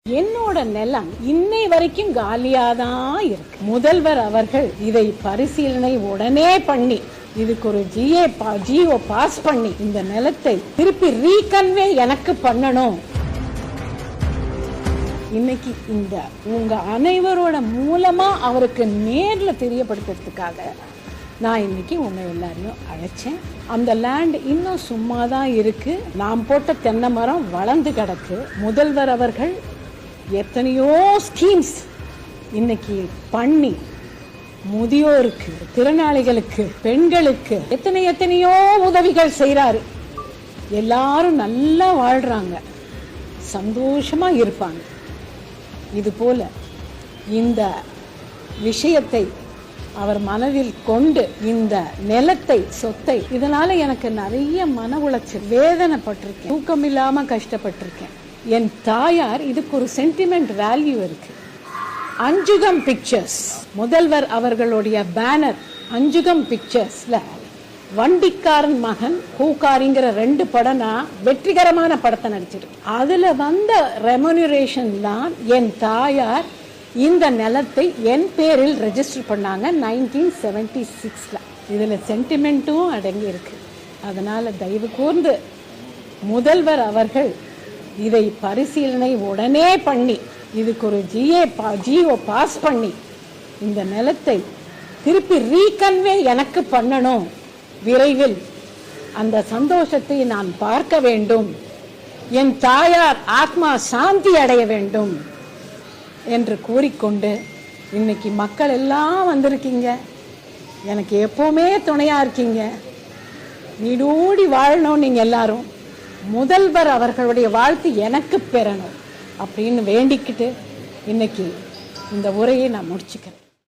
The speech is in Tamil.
என்னோட நிலம் இன்னை வரைக்கும் காலியாதான் இருக்கு. முதல்வர் அவர்கள் இதை பரிசீலனை உடனே பண்ணி இதுக்கு ஒரு ஜிஓ பாஸ் பண்ணி இந்த நிலத்தை திருப்பி ரீகன்வே எனக்கு பண்ணணும். இன்னைக்கு இந்த உங்க அனைவரோட மூலமா அவருக்கு நேர்ல தெரியப்படுத்துறதுக்காக நான் இன்னைக்கு உங்க எல்லாரையும் அழைச்சேன். அந்த லேண்ட் இன்னும் சும்மா தான் இருக்கு. நாம் போட்ட தென்னை மரம் வளர்ந்து கிடக்கு. முதல்வர் அவர்கள் எத்தனையோ ஸ்கீம்ஸ் இன்னைக்கு பண்ணி முதியோருக்கு, திறனாளிகளுக்கு, பெண்களுக்கு எத்தனையோ உதவிகள் செய்யறாரு. எல்லாரும் நல்லா வாழ்றாங்க, சந்தோஷமா இருப்பாங்க. இது போல இந்த விஷயத்தை அவர் மனதில் கொண்டு இந்த நிலத்தை, சொத்தை, இதனால எனக்கு நிறைய மன உளைச்சல், வேதனைப்பட்டிருக்கேன், தூக்கம் இல்லாம கஷ்டப்பட்டிருக்கேன். என் தாயார் இதுக்கு ஒரு சென்டிமெண்ட் வேல்யூ இருக்கு. அஞ்சுகம் பிக்சர்ஸ், முதல்வர் அவர்களுடைய பேனர் அஞ்சுகம் பிக்சர்ஸ்ல வண்டிக்காரன் மகன் பூக்காரிங்கிற 2 படம் நான் வெற்றிகரமான படத்தை நடிச்சிருக்கேன். அதுல வந்த ரெமுனரேஷன்லாம் என் தாயார் இந்த நிலத்தை என் பேரில் ரெஜிஸ்டர் பண்ணாங்க 1976ல. இதுல சென்டிமெண்ட்டும் அடங்கி இருக்கு. அதனால தயவு கூர்ந்து முதல்வர் அவர்கள் இதை பரிசீலனை உடனே பண்ணி இதுக்கு ஒரு ஜிஓ பாஸ் பண்ணி இந்த நிலத்தை திருப்பி ரீகன்வே எனக்கு பண்ணணும். விரைவில் அந்த சந்தோஷத்தை நான் பார்க்க வேண்டும். என் தாயார் ஆத்மா சாந்தி அடைய வேண்டும் என்று கூறிக்கொண்டு இன்னைக்கு மக்கள் எல்லாம் வந்திருக்கீங்க. எனக்கு எப்பவுமே துணையா இருக்கீங்க. நீடூடி வாழணும். நீங்க எல்லாரும் முதல்வர் அவர்களுடைய வாழ்த்து எனக்கு பெறணும் அப்படின்னு வேண்டிக்கிட்டு இன்னைக்கு இந்த உரையை நான் முடிச்சுக்கிறேன்.